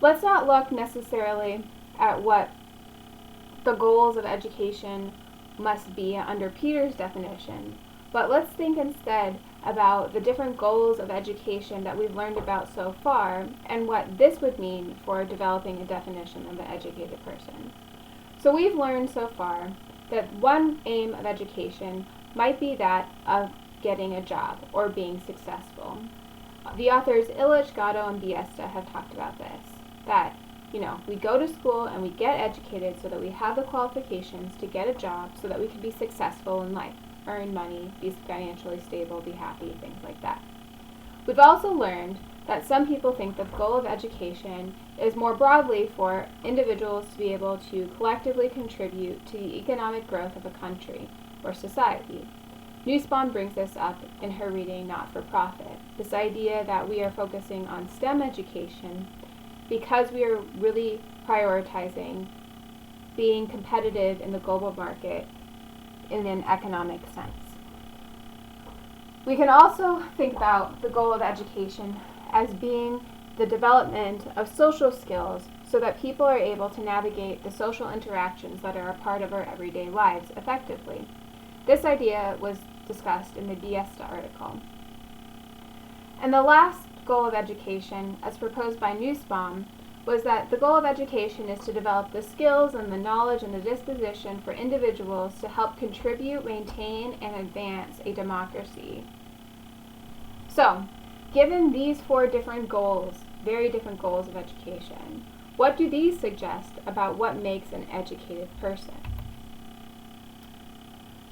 Let's not look necessarily at what the goals of education must be under Peter's definition, but let's think instead about the different goals of education that we've learned about so far and what this would mean for developing a definition of an educated person. So we've learned so far that one aim of education might be that of getting a job or being successful. The authors Illich, Gatto, and Biesta have talked about this, that we go to school and we get educated so that we have the qualifications to get a job so that we can be successful in life, earn money, be financially stable, be happy, things like that. We've also learned that some people think that the goal of education is more broadly for individuals to be able to collectively contribute to the economic growth of a country or society. Nussbaum brings this up in her reading Not for Profit, this idea that we are focusing on STEM education because we are really prioritizing being competitive in the global market in an economic sense. We can also think about the goal of education as being the development of social skills so that people are able to navigate the social interactions that are a part of our everyday lives effectively. This idea was discussed in the Biesta article. And the last goal of education, as proposed by Nussbaum, was that the goal of education is to develop the skills and the knowledge and the disposition for individuals to help contribute, maintain, and advance a democracy. So, given these four different goals, very different goals of education, what do these suggest about what makes an educated person?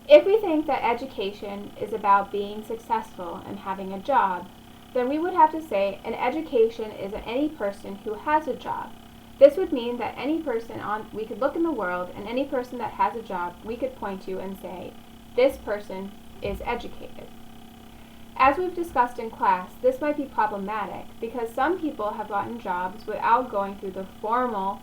If we think that education is about being successful and having a job, then we would have to say an education is any person who has a job. This would mean that any person we could look in the world, and any person that has a job we could point to and say, this person is educated. As we've discussed in class, this might be problematic because some people have gotten jobs without going through the formal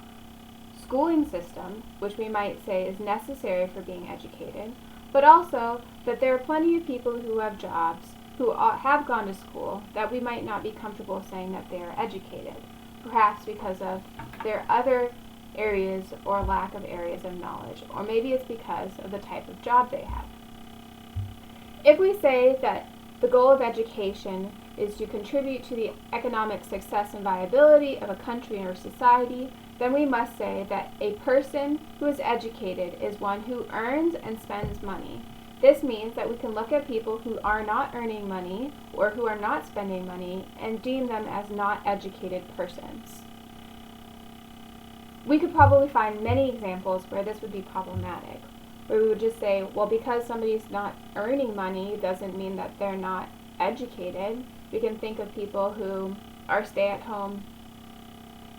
schooling system, which we might say is necessary for being educated, but also that there are plenty of people who have jobs who have gone to school that we might not be comfortable saying that they are educated, perhaps because of their other areas or lack of areas of knowledge, or maybe it's because of the type of job they have. If we say that the goal of education is to contribute to the economic success and viability of a country or society, then we must say that a person who is educated is one who earns and spends money. This means that we can look at people who are not earning money or who are not spending money and deem them as not educated persons. We could probably find many examples where this would be problematic, where we would just say, well, because somebody's not earning money doesn't mean that they're not educated. We can think of people who are stay-at-home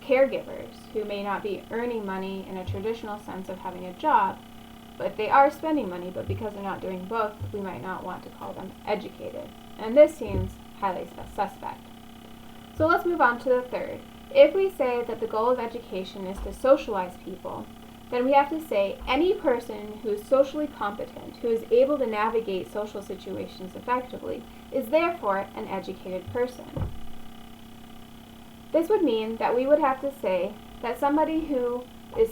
caregivers who may not be earning money in a traditional sense of having a job, but they are spending money, but because they're not doing both, we might not want to call them educated. And this seems highly suspect. So let's move on to the third. If we say that the goal of education is to socialize people, then we have to say any person who is socially competent, who is able to navigate social situations effectively, is therefore an educated person. This would mean that we would have to say that somebody who is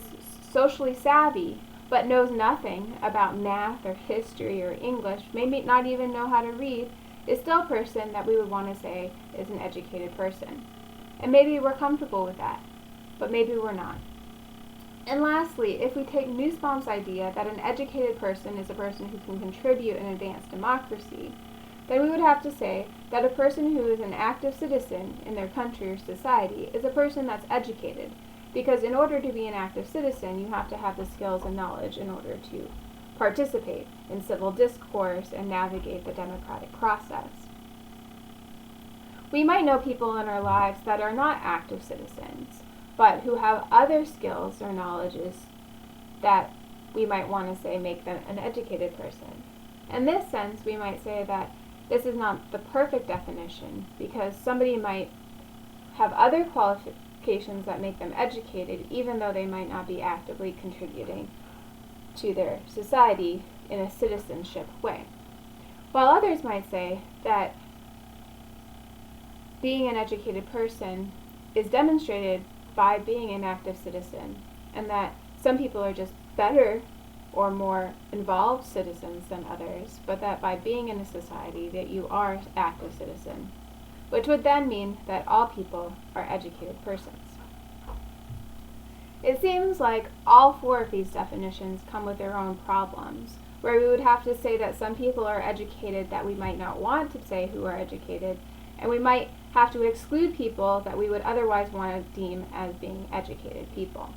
socially savvy but knows nothing about math or history or English, maybe not even know how to read, is still a person that we would want to say is an educated person. And maybe we're comfortable with that, but maybe we're not. And lastly, if we take Nussbaum's idea that an educated person is a person who can contribute and advance democracy, then we would have to say that a person who is an active citizen in their country or society is a person that's educated, because in order to be an active citizen, you have to have the skills and knowledge in order to participate in civil discourse and navigate the democratic process. We might know people in our lives that are not active citizens, but who have other skills or knowledges that we might want to say make them an educated person. In this sense, we might say that this is not the perfect definition, because somebody might have other qualifications that make them educated, even though they might not be actively contributing to their society in a citizenship way. While others might say that being an educated person is demonstrated by being an active citizen, and that some people are just better or more involved citizens than others, but that by being in a society that you are an active citizen, which would then mean that all people are educated persons. It seems like all four of these definitions come with their own problems, where we would have to say that some people are educated that we might not want to say who are educated, and we might have to exclude people that we would otherwise want to deem as being educated people.